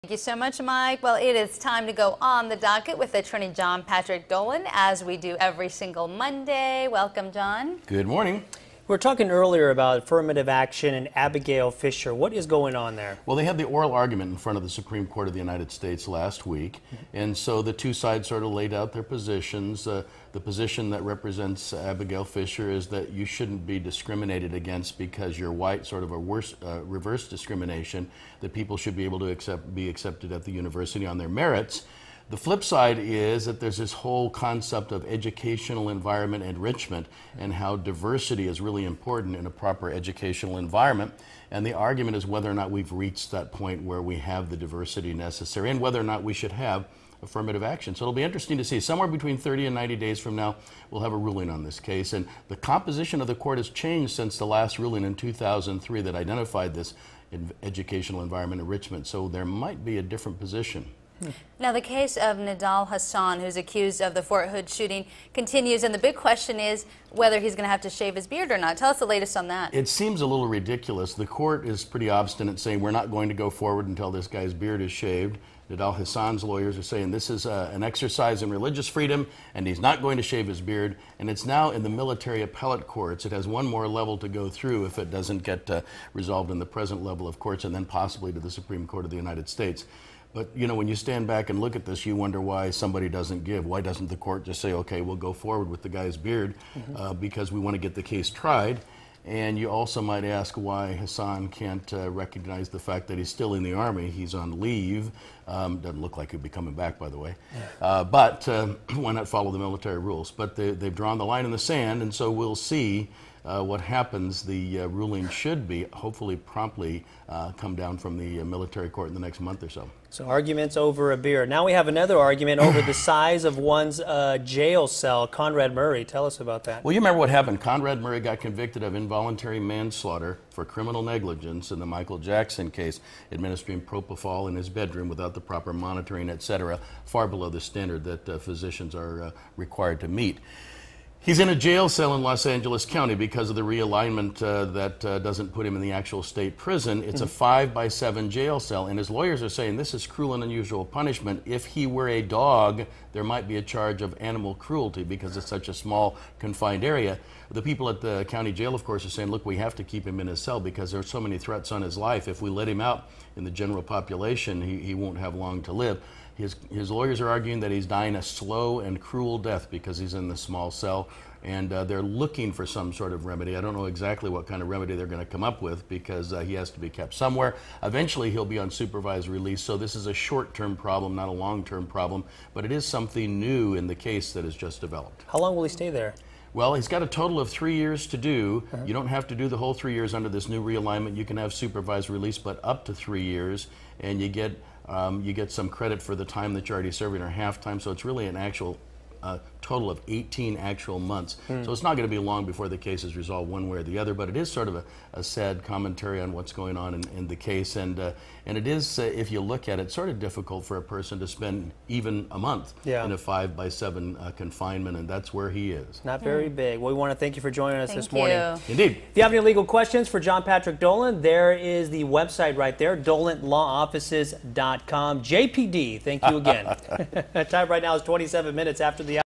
Thank you so much, Mike. Well, it is time to go on the docket with Attorney John Patrick Dolan, as we do every single Monday. Welcome, John. Good morning. We were talking earlier about affirmative action and Abigail Fisher. What is going on there? Well, they had the oral argument in front of the Supreme Court of the United States last week, and so the two sides sort of laid out their positions. The position that represents Abigail Fisher is that you shouldn't be discriminated against because you're white, sort of a reverse discrimination, that people should be able to be accepted at the university on their merits. The flip side is that there's this whole concept of educational environment enrichment and how diversity is really important in a proper educational environment. And the argument is whether or not we've reached that point where we have the diversity necessary and whether or not we should have affirmative action. So it'll be interesting to see. Somewhere between 30 and 90 days from now, we'll have a ruling on this case. And the composition of the court has changed since the last ruling in 2003 that identified this educational environment enrichment. So there might be a different position. Now, the case of Hasan, who's accused of the Fort Hood shooting, continues, and the big question is whether he's going to have to shave his beard or not. Tell us the latest on that. It seems a little ridiculous. The court is pretty obstinate, saying we're not going to go forward until this guy's beard is shaved. Hasan's lawyers are saying this is an exercise in religious freedom, and he's not going to shave his beard. And it's now in the military appellate courts. It has one more level to go through if it doesn't get resolved in the present level of courts, and then possibly to the Supreme Court of the United States. But, you know, when you stand back and look at this, you wonder why somebody doesn't give. Why doesn't the court just say, okay, we'll go forward with the guy's beard because we want to get the case tried? And you also might ask why Hasan can't recognize the fact that he's still in the Army. He's on leave. Doesn't look like he'll be coming back, by the way. But why not follow the military rules? But they've drawn the line in the sand, and so we'll see what happens. The ruling should be, hopefully promptly, come down from the military court in the next month or so. So arguments over a beard. Now we have another argument over the size of one's jail cell. Conrad Murray, tell us about that. Well, you remember what happened. Conrad Murray got convicted of involuntary manslaughter for criminal negligence in the Michael Jackson case, administering propofol in his bedroom without the proper monitoring, etc., far below the standard that physicians are required to meet. He's in a jail cell in Los Angeles County because of the realignment that doesn't put him in the actual state prison. It's a 5-by-7 jail cell, and his lawyers are saying this is cruel and unusual punishment. If he were a dog, there might be a charge of animal cruelty because it's such a small, confined area. The people at the county jail, of course, are saying, look, we have to keep him in his cell because there are so many threats on his life. If we let him out in the general population, he won't have long to live. His lawyers are arguing that he's dying a slow and cruel death because he's in the small cell, and they're looking for some sort of remedy. I don't know exactly what kind of remedy they're going to come up with because he has to be kept somewhere. Eventually, he'll be on supervised release, so this is a short-term problem, not a long-term problem, but it is something new in the case that has just developed. How long will he stay there? Well, he's got a total of 3 years to do. You don't have to do the whole 3 years under this new realignment. You can have supervised release, but up to 3 years, and you get some credit for the time that you're already serving or half time. So it's really an actual total of 18 actual months. So it's not going to be long before the case is resolved one way or the other, but it is sort of a sad commentary on what's going on in the case. And it is, if you look at it, sort of difficult for a person to spend even a month in a 5-by-7 confinement, and that's where he is. Not very big. Well, we want to thank you for joining us this morning. Indeed. If you have any legal questions for John Patrick Dolan, there is the website right there, dolanlawoffices.com. JPD, thank you again. Time right now is 27 minutes after the hour.